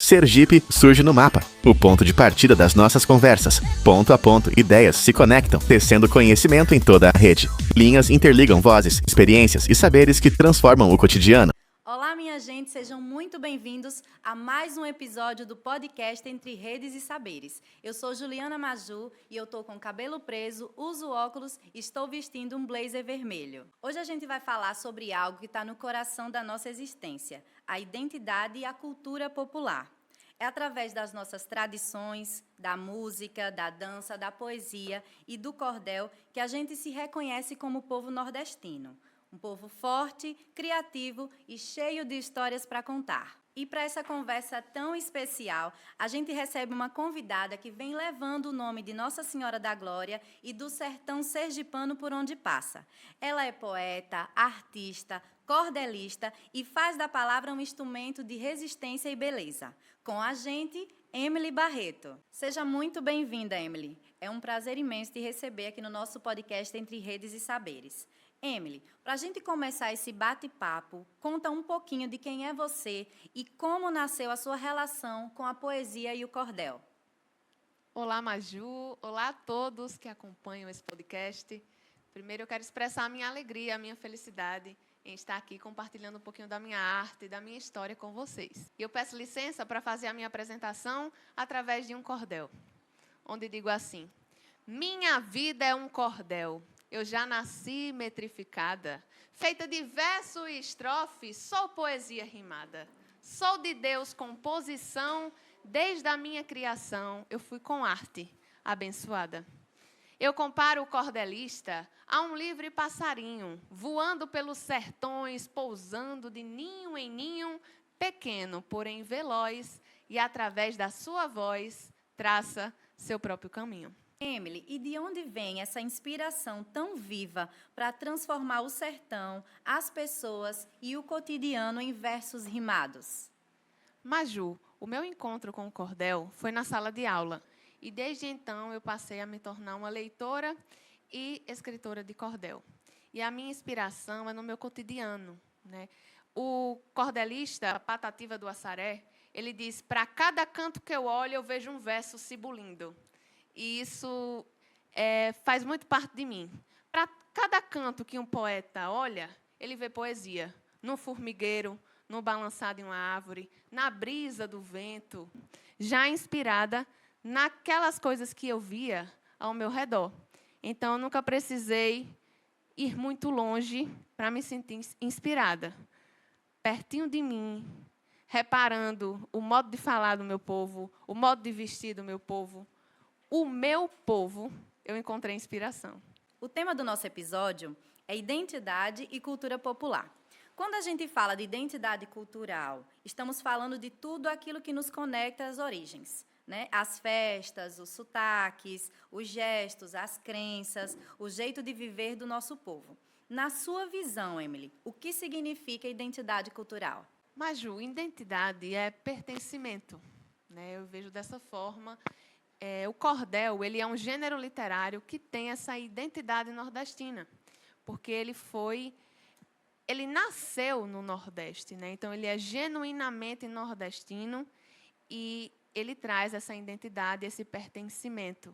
Sergipe surge no mapa, o ponto de partida das nossas conversas. Ponto a ponto, ideias se conectam, tecendo conhecimento em toda a rede. Linhas interligam vozes, experiências e saberes que transformam o cotidiano. Olá, minha gente, sejam muito bem-vindos a mais um episódio do podcast Entre Redes e Saberes. Eu sou Juliana Maju e eu tô com cabelo preso, uso óculos e estou vestindo um blazer vermelho. Hoje a gente vai falar sobre algo que está no coração da nossa existência, a identidade e a cultura popular. É através das nossas tradições, da música, da dança, da poesia e do cordel que a gente se reconhece como povo nordestino. Um povo forte, criativo e cheio de histórias para contar. E para essa conversa tão especial, a gente recebe uma convidada que vem levando o nome de Nossa Senhora da Glória e do sertão sergipano por onde passa. Ela é poeta, artista, cordelista e faz da palavra um instrumento de resistência e beleza. Com a gente, Emily Barreto. Seja muito bem-vinda, Emily. É um prazer imenso te receber aqui no nosso podcast Entre Redes e Saberes. Emily, para a gente começar esse bate-papo, conta um pouquinho de quem é você e como nasceu a sua relação com a poesia e o cordel. Olá, Maju. Olá a todos que acompanham esse podcast. Primeiro, eu quero expressar a minha alegria, a minha felicidade em estar aqui compartilhando um pouquinho da minha arte e da minha história com vocês. E eu peço licença para fazer a minha apresentação através de um cordel, onde digo assim: minha vida é um cordel. Eu já nasci metrificada, feita de verso e estrofe, sou poesia rimada. Sou de Deus composição, desde a minha criação, eu fui com arte abençoada. Eu comparo o cordelista a um livre passarinho, voando pelos sertões, pousando de ninho em ninho, pequeno, porém veloz, e através da sua voz, traça seu próprio caminho. Emily, e de onde vem essa inspiração tão viva para transformar o sertão, as pessoas e o cotidiano em versos rimados? Maju, o meu encontro com o cordel foi na sala de aula. E desde então eu passei a me tornar uma leitora e escritora de cordel. E a minha inspiração é no meu cotidiano, né? O cordelista Patativa do Assaré, ele diz: para cada canto que eu olho, eu vejo um verso cibulindo. E isso faz muito parte de mim. Para cada canto que um poeta olha, ele vê poesia. No formigueiro, no balançar de uma árvore, na brisa do vento, já inspirada naquelas coisas que eu via ao meu redor. Então, eu nunca precisei ir muito longe para me sentir inspirada. Pertinho de mim, reparando o modo de falar do meu povo, o modo de vestir do meu povo, o meu povo, eu encontrei inspiração. O tema do nosso episódio é identidade e cultura popular. Quando a gente fala de identidade cultural, estamos falando de tudo aquilo que nos conecta às origens, né? As festas, os sotaques, os gestos, as crenças, o jeito de viver do nosso povo. Na sua visão, Emily, o que significa identidade cultural? Maju, identidade é pertencimento, né? Eu vejo dessa forma. O cordel, ele é um gênero literário que tem essa identidade nordestina, porque ele nasceu no Nordeste, né? Então, ele é genuinamente nordestino e ele traz essa identidade, esse pertencimento,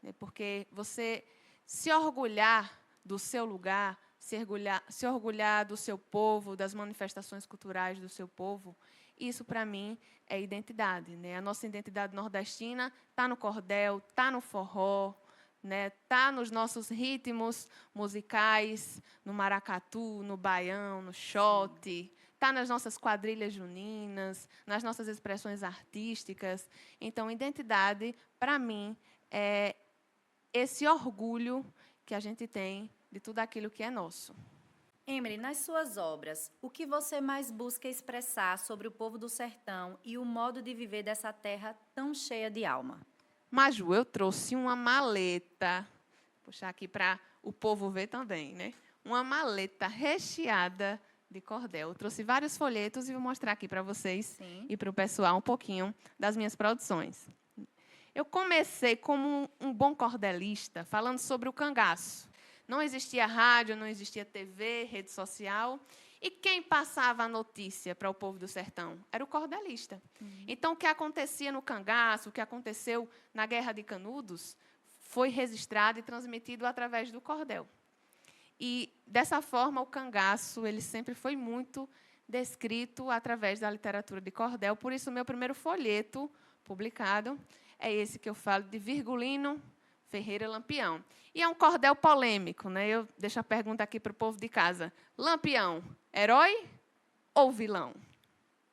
né? Porque você se orgulhar do seu lugar, se orgulhar do seu povo, das manifestações culturais do seu povo, isso, para mim, é identidade, né? A nossa identidade nordestina está no cordel, está no forró, né? Está nos nossos ritmos musicais, no maracatu, no baião, no xote, está nas nossas quadrilhas juninas, nas nossas expressões artísticas. Então, identidade, para mim, é esse orgulho que a gente tem de tudo aquilo que é nosso. Emily, nas suas obras, o que você mais busca expressar sobre o povo do sertão e o modo de viver dessa terra tão cheia de alma? Maju, eu trouxe uma maleta, vou puxar aqui para o povo ver também, né? Uma maleta recheada de cordel. Eu trouxe vários folhetos e vou mostrar aqui para vocês. Sim. E para o pessoal um pouquinho das minhas produções. Eu comecei como um bom cordelista, falando sobre o cangaço. Não existia rádio, não existia TV, rede social. E quem passava a notícia para o povo do sertão? Era o cordelista. Então, o que acontecia no cangaço, o que aconteceu na Guerra de Canudos, foi registrado e transmitido através do cordel. E, dessa forma, o cangaço ele sempre foi muito descrito através da literatura de cordel. Por isso, o meu primeiro folheto publicado é esse que eu falo de Virgulino Ferreira Lampião. E é um cordel polêmico, né? Eu deixo a pergunta aqui para o povo de casa. Lampião, herói ou vilão?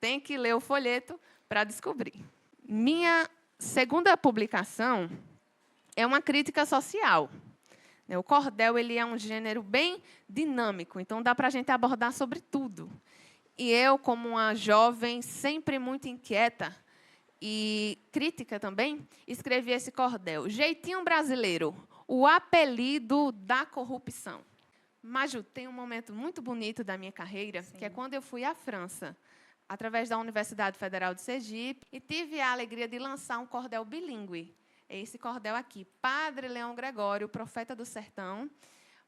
Tem que ler o folheto para descobrir. Minha segunda publicação é uma crítica social. O cordel ele é um gênero bem dinâmico, então dá para a gente abordar sobre tudo. E eu, como uma jovem sempre muito inquieta e crítica também, escrevi esse cordel. Jeitinho brasileiro, o apelido da corrupção. Maju, tem um momento muito bonito da minha carreira, Sim. que é quando eu fui à França, através da Universidade Federal de Sergipe, e tive a alegria de lançar um cordel bilíngue. É esse cordel aqui, Padre Leão Gregório, Profeta do Sertão.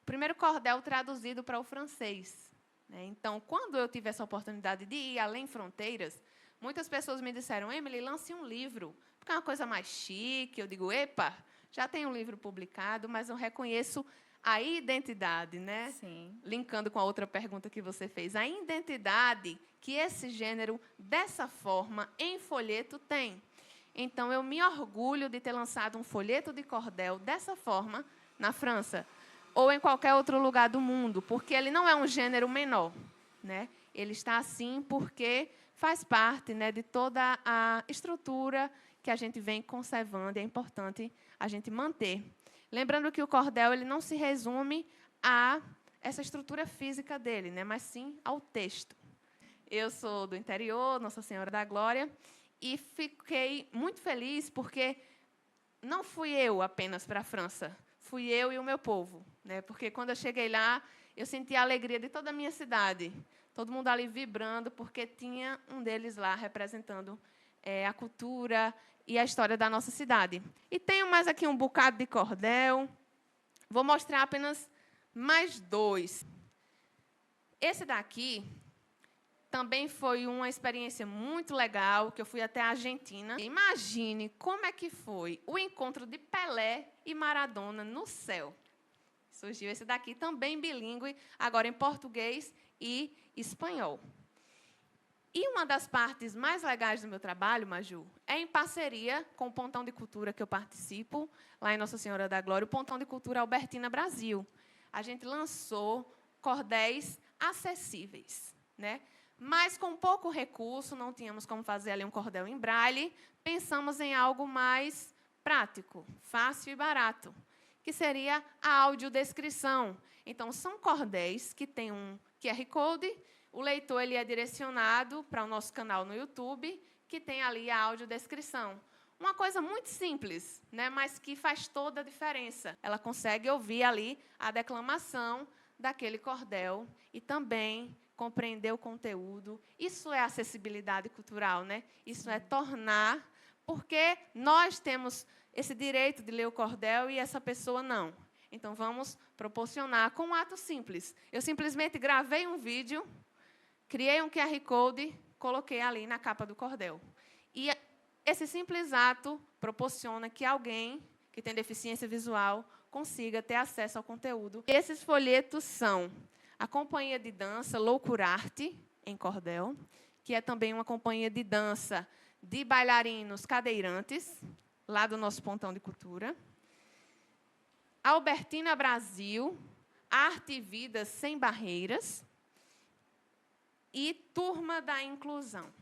O primeiro cordel traduzido para o francês. Então, quando eu tive essa oportunidade de ir além fronteiras, muitas pessoas me disseram, Emily, lance um livro, porque é uma coisa mais chique. Eu digo, epa, já tem um livro publicado, mas eu reconheço a identidade, né? Sim. Linkando com a outra pergunta que você fez, a identidade que esse gênero, dessa forma, em folheto, tem. Então, eu me orgulho de ter lançado um folheto de cordel dessa forma na França ou em qualquer outro lugar do mundo, porque ele não é um gênero menor, né? Ele está assim porque faz parte, né, de toda a estrutura que a gente vem conservando e é importante a gente manter. Lembrando que o cordel ele não se resume a essa estrutura física dele, né, mas sim ao texto. Eu sou do interior, Nossa Senhora da Glória, e fiquei muito feliz porque não fui eu apenas para a França, fui eu e o meu povo, né? Porque quando eu cheguei lá, eu senti a alegria de toda a minha cidade, todo mundo ali vibrando, porque tinha um deles lá representando a cultura e a história da nossa cidade. E tenho mais aqui um bocado de cordel, vou mostrar apenas mais dois. Esse daqui também foi uma experiência muito legal, que eu fui até a Argentina. Imagine como é que foi o encontro de Pelé e Maradona no céu. Surgiu esse daqui, também bilíngue, agora em português e espanhol. E uma das partes mais legais do meu trabalho, Maju, é em parceria com o Pontão de Cultura que eu participo, lá em Nossa Senhora da Glória, o Pontão de Cultura Albertina Brasil. A gente lançou cordéis acessíveis, né? Mas com pouco recurso, não tínhamos como fazer ali um cordel em braille, pensamos em algo mais prático, fácil e barato, que seria a audiodescrição. Então, são cordéis que têm um QR Code, o leitor ele é direcionado para o nosso canal no YouTube, que tem ali a audiodescrição. Uma coisa muito simples, né, mas que faz toda a diferença. Ela consegue ouvir ali a declamação daquele cordel e também compreender o conteúdo. Isso é acessibilidade cultural, né? Isso é tornar, porque nós temos esse direito de ler o cordel e essa pessoa não. Então, vamos proporcionar com um ato simples. Eu simplesmente gravei um vídeo, criei um QR Code, coloquei ali na capa do cordel. E esse simples ato proporciona que alguém que tem deficiência visual consiga ter acesso ao conteúdo. Esses folhetos são a companhia de dança Loucurarte, em cordel, que é também uma companhia de dança de bailarinos cadeirantes, lá do nosso Pontão de Cultura. Albertina Brasil, Arte e Vida Sem Barreiras. E Turma da Inclusão.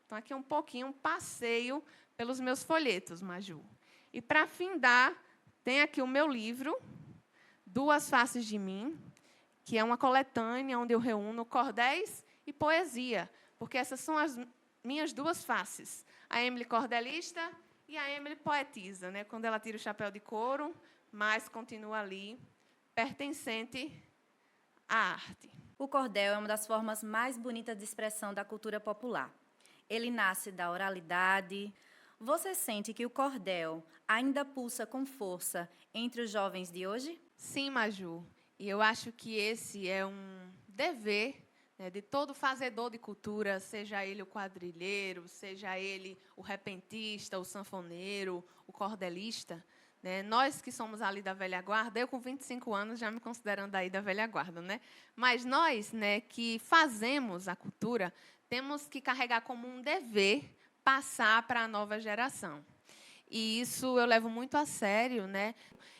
Então, aqui é um pouquinho, um passeio pelos meus folhetos, Maju. E, para findar, tem aqui o meu livro, Duas Faces de Mim, que é uma coletânea onde eu reúno cordéis e poesia, porque essas são as minhas duas faces. A Emily cordelista e a Emily poetisa, né? Quando ela tira o chapéu de couro, mas continua ali, pertencente à arte. O cordel é uma das formas mais bonitas de expressão da cultura popular. Ele nasce da oralidade. Você sente que o cordel ainda pulsa com força entre os jovens de hoje? Sim, Maju. E eu acho que esse é um dever né, de todo fazedor de cultura, seja ele o quadrilheiro, seja ele o repentista, o sanfoneiro, o cordelista, né? Nós que somos ali da velha guarda, eu com 25 anos já me considerando aí da velha guarda, né? Mas nós, né, que fazemos a cultura, temos que carregar como um dever passar para a nova geração. E isso eu levo muito a sério, né?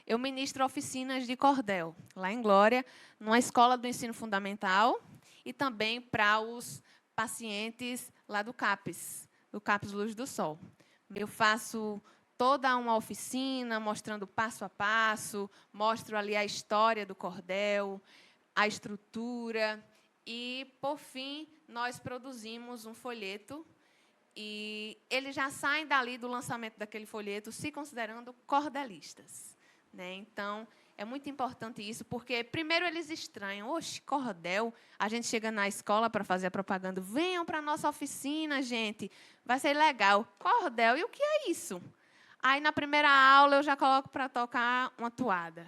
Eu ministro oficinas de cordel, lá em Glória, numa escola do ensino fundamental e também para os pacientes lá do CAPES Luz do Sol. Eu faço toda uma oficina mostrando passo a passo, mostro ali a história do cordel, a estrutura e, por fim, nós produzimos um folheto e eles já saem dali do lançamento daquele folheto se considerando cordelistas, né? Então, é muito importante isso, porque, primeiro, eles estranham. Oxe, cordel, a gente chega na escola para fazer a propaganda. Venham para a nossa oficina, gente, vai ser legal. Cordel, e o que é isso? Aí, na primeira aula, eu já coloco para tocar uma toada.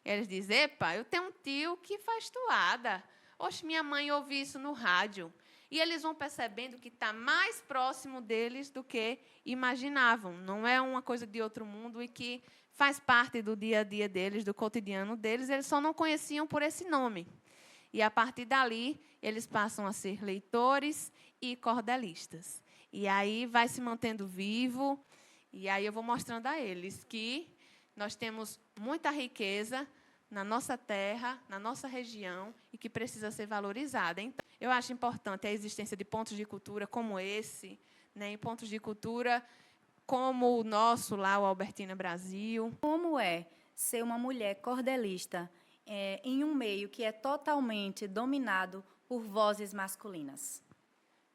E eles dizem, epa, eu tenho um tio que faz toada. Oxe, minha mãe ouve isso no rádio. E eles vão percebendo que está mais próximo deles do que imaginavam. Não é uma coisa de outro mundo e que faz parte do dia a dia deles, do cotidiano deles. Eles só não conheciam por esse nome. E, a partir dali, eles passam a ser leitores e cordelistas. E aí vai se mantendo vivo. E aí eu vou mostrando a eles que nós temos muita riqueza na nossa terra, na nossa região, e que precisa ser valorizada. Então, eu acho importante a existência de pontos de cultura como esse, né, em pontos de cultura como o nosso lá, o Albertina Brasil. Como é ser uma mulher cordelista em um meio que é totalmente dominado por vozes masculinas?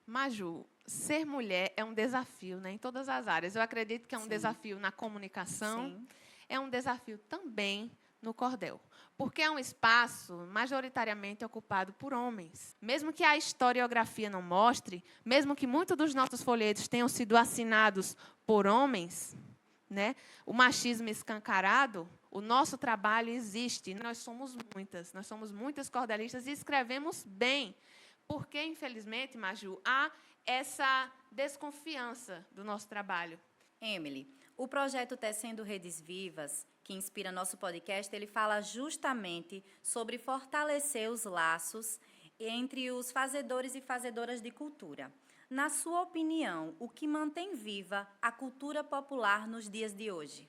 Maju, ser mulher é um desafio, né, em todas as áreas. Eu acredito que é um desafio na comunicação, Sim. É um desafio também no cordel, porque é um espaço majoritariamente ocupado por homens. Mesmo que a historiografia não mostre, mesmo que muitos dos nossos folhetos tenham sido assinados por homens, né, o machismo escancarado, o nosso trabalho existe. Nós somos muitas cordelistas e escrevemos bem, porque, infelizmente, Maju, há essa desconfiança do nosso trabalho. Emily, o projeto Tecendo Redes Vivas, que inspira nosso podcast, ele fala justamente sobre fortalecer os laços entre os fazedores e fazedoras de cultura. Na sua opinião, o que mantém viva a cultura popular nos dias de hoje?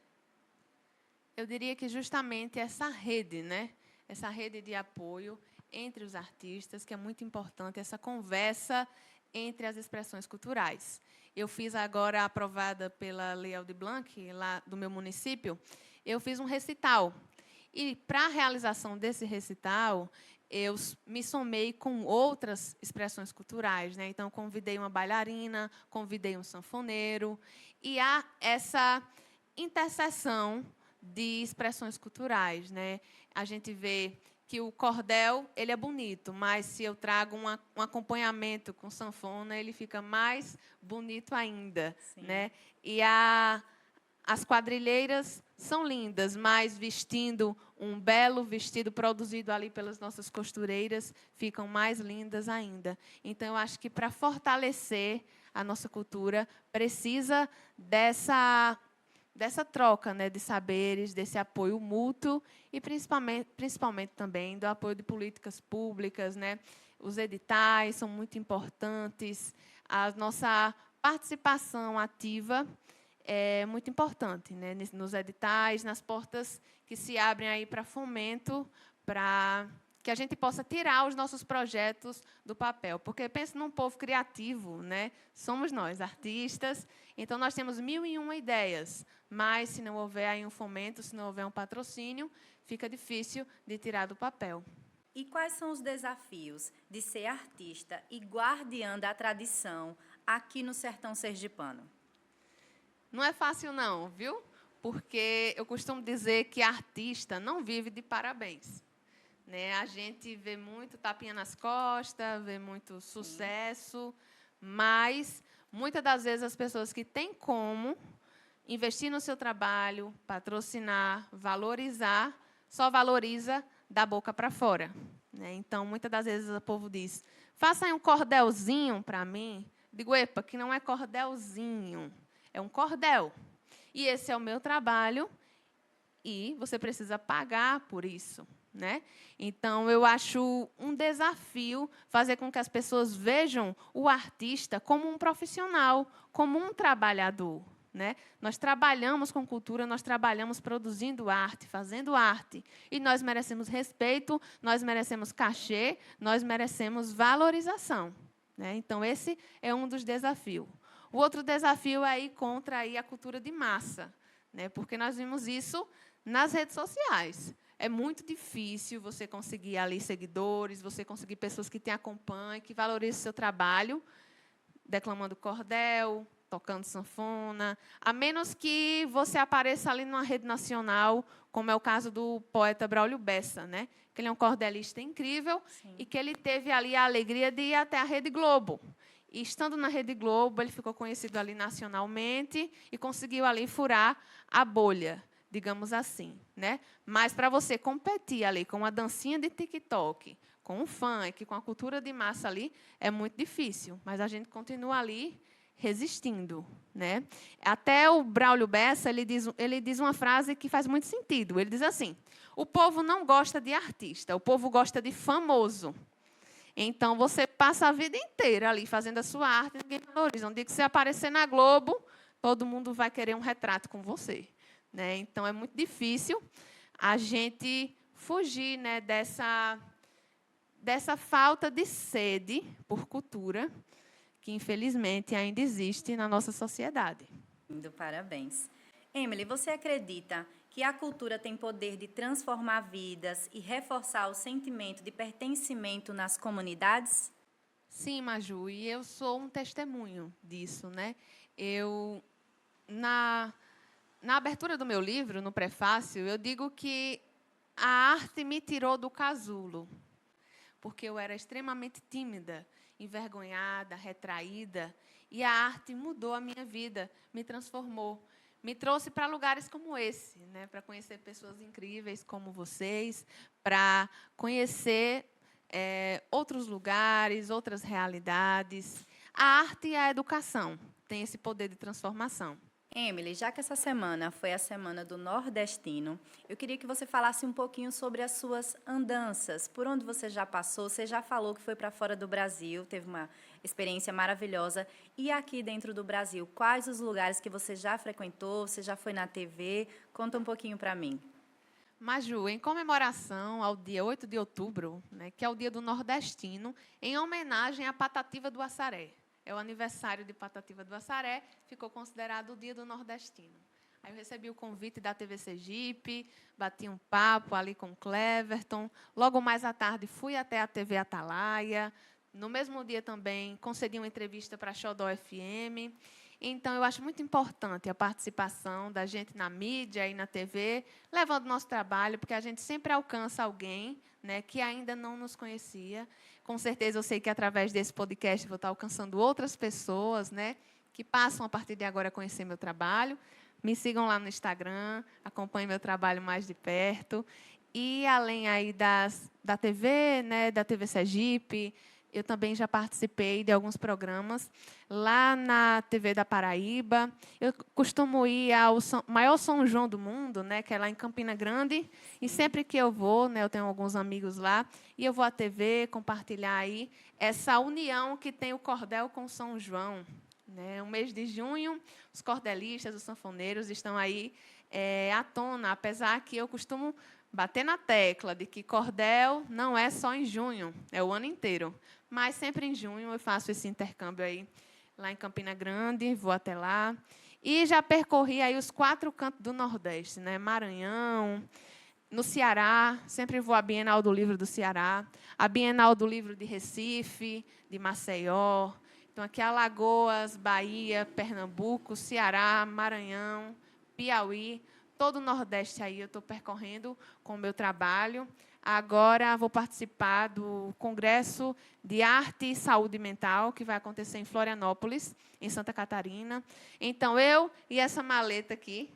Eu diria que justamente essa rede, né? Essa rede de apoio entre os artistas, que é muito importante, essa conversa entre as expressões culturais. Eu fiz agora, aprovada pela Lei Aldir Blanc, lá do meu município, eu fiz um recital. E, para a realização desse recital, eu me somei com outras expressões culturais, né? Então, convidei uma bailarina, convidei um sanfoneiro, e há essa interseção de expressões culturais, né? A gente vê que o cordel ele é bonito, mas se eu trago um acompanhamento com sanfona, ele fica mais bonito ainda, né? E as quadrilheiras são lindas, mas vestindo um belo vestido produzido ali pelas nossas costureiras, ficam mais lindas ainda. Então, eu acho que, para fortalecer a nossa cultura, precisa dessa troca, né, de saberes, desse apoio mútuo e, principalmente também, do apoio de políticas públicas, né? Os editais são muito importantes, a nossa participação ativa é muito importante, né, nos editais, nas portas que se abrem aí para fomento, para que a gente possa tirar os nossos projetos do papel. Porque pensa num povo criativo, né? Somos nós, artistas, então nós temos 1001 ideias, mas se não houver aí um fomento, se não houver um patrocínio, fica difícil de tirar do papel. E quais são os desafios de ser artista e guardiã da tradição aqui no sertão sergipano? Não é fácil não, viu? Porque eu costumo dizer que artista não vive de parabéns, né? A gente vê muito tapinha nas costas, vê muito sucesso, mas, muitas das vezes, as pessoas que têm como investir no seu trabalho, patrocinar, valorizar, só valoriza da boca para fora, né? Então, muitas das vezes, o povo diz, faça aí um cordelzinho para mim. Digo, epa, que não é cordelzinho, é um cordel. E esse é o meu trabalho e você precisa pagar por isso, né? Então, eu acho um desafio fazer com que as pessoas vejam o artista como um profissional, como um trabalhador, né? Nós trabalhamos com cultura, nós trabalhamos produzindo arte, fazendo arte. E nós merecemos respeito, nós merecemos cachê, nós merecemos valorização, né? Então, esse é um dos desafios. O outro desafio é ir contra aí a cultura de massa, né? Porque nós vimos isso nas redes sociais. É muito difícil você conseguir ali seguidores, você conseguir pessoas que te acompanhem, que valorizem o seu trabalho, declamando cordel, tocando sanfona, a menos que você apareça ali numa rede nacional, como é o caso do poeta Braulio Bessa, né? Que ele é um cordelista incrível. Sim. E que ele teve ali a alegria de ir até a Rede Globo. E, estando na Rede Globo, ele ficou conhecido ali nacionalmente e conseguiu ali furar a bolha, digamos assim, né? Mas, para você competir ali com uma dancinha de TikTok, com um funk, com a cultura de massa ali, é muito difícil. Mas a gente continua ali resistindo, né? Até o Braulio Bessa, ele diz uma frase que faz muito sentido. Ele diz assim: o povo não gosta de artista, o povo gosta de famoso. Então, você passa a vida inteira ali fazendo a sua arte, ninguém valoriza. Um dia que você aparecer na Globo, todo mundo vai querer um retrato com você, né? Então, é muito difícil a gente fugir, né, dessa falta de sede por cultura, que, infelizmente, ainda existe na nossa sociedade. Parabéns. Emily, você acredita que a cultura tem poder de transformar vidas e reforçar o sentimento de pertencimento nas comunidades? Sim, Maju, e eu sou um testemunho disso, né? Eu, na abertura do meu livro, no prefácio, eu digo que a arte me tirou do casulo, porque eu era extremamente tímida, envergonhada, retraída, e a arte mudou a minha vida, me transformou, me trouxe para lugares como esse, né, para conhecer pessoas incríveis como vocês, para conhecer outros lugares, outras realidades. A arte e a educação têm esse poder de transformação. Emily, já que essa semana foi a Semana do Nordestino, eu queria que você falasse um pouquinho sobre as suas andanças, por onde você já passou. Você já falou que foi para fora do Brasil, teve uma experiência maravilhosa. E aqui dentro do Brasil, quais os lugares que você já frequentou, você já foi na TV? Conta um pouquinho para mim. Maju, em comemoração ao dia 8 de outubro, né, que é o dia do Nordestino, em homenagem à Patativa do Assaré. É o aniversário de Patativa do Assaré, ficou considerado o dia do Nordestino. Aí eu recebi o convite da TV Sergipe, bati um papo ali com o Cleverton. Logo mais à tarde, fui até a TV Atalaia. No mesmo dia também, concedi uma entrevista para a Xodó FM. Então, eu acho muito importante a participação da gente na mídia e na TV, levando o nosso trabalho, porque a gente sempre alcança alguém, né, que ainda não nos conhecia. Com certeza, eu sei que, através desse podcast, vou estar alcançando outras pessoas, né, que passam, a partir de agora, a conhecer meu trabalho. Me sigam lá no Instagram, acompanhem meu trabalho mais de perto. E, além aí da TV, né, da TV Sergipe, eu também já participei de alguns programas lá na TV da Paraíba. Eu costumo ir ao maior São João do mundo, né, que é lá em Campina Grande. E sempre que eu vou, né, eu tenho alguns amigos lá, e eu vou à TV compartilhar aí essa união que tem o cordel com São João. Né? No mês de junho, os cordelistas, os sanfoneiros estão aí à tona, apesar que eu costumo bater na tecla de que cordel não é só em junho, é o ano inteiro. Mas sempre em junho eu faço esse intercâmbio aí, lá em Campina Grande, vou até lá. E já percorri aí os 4 cantos do Nordeste, né? Maranhão, no Ceará, sempre vou à Bienal do Livro do Ceará, a Bienal do Livro de Recife, de Maceió. Então, aqui Alagoas, Bahia, Pernambuco, Ceará, Maranhão, Piauí, todo o Nordeste aí eu estou percorrendo com o meu trabalho. Agora vou participar do Congresso de Arte e Saúde Mental, que vai acontecer em Florianópolis, em Santa Catarina. Então, eu e essa maleta aqui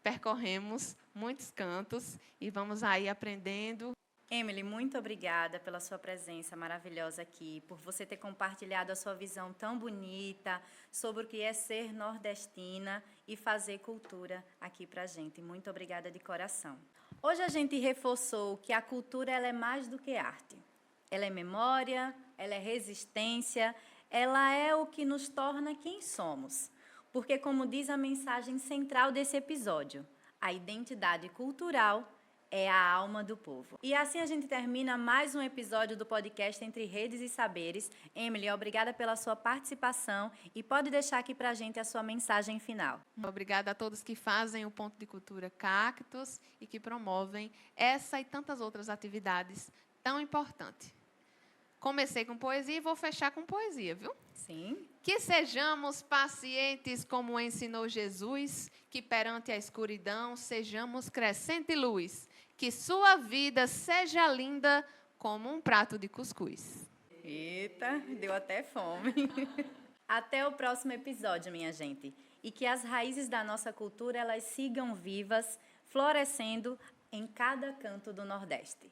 percorremos muitos cantos e vamos aí aprendendo Emily, muito obrigada pela sua presença maravilhosa aqui, por você ter compartilhado a sua visão tão bonita sobre o que é ser nordestina e fazer cultura aqui pra gente. Muito obrigada de coração. Hoje a gente reforçou que a cultura ela é mais do que arte. Ela é memória, ela é resistência, ela é o que nos torna quem somos. Porque, como diz a mensagem central desse episódio, a identidade cultural é a alma do povo. E assim a gente termina mais um episódio do podcast Entre Redes e Saberes. Emily, obrigada pela sua participação e pode deixar aqui pra gente a sua mensagem final. Obrigada a todos que fazem o Ponto de Cultura Cactos e que promovem essa e tantas outras atividades tão importantes. Comecei com poesia e vou fechar com poesia, viu? Sim. Que sejamos pacientes como ensinou Jesus, que perante a escuridão sejamos crescente luz, que sua vida seja linda como um prato de cuscuz. Eita, deu até fome. Até o próximo episódio, minha gente. E que as raízes da nossa cultura elas sigam vivas, florescendo em cada canto do Nordeste.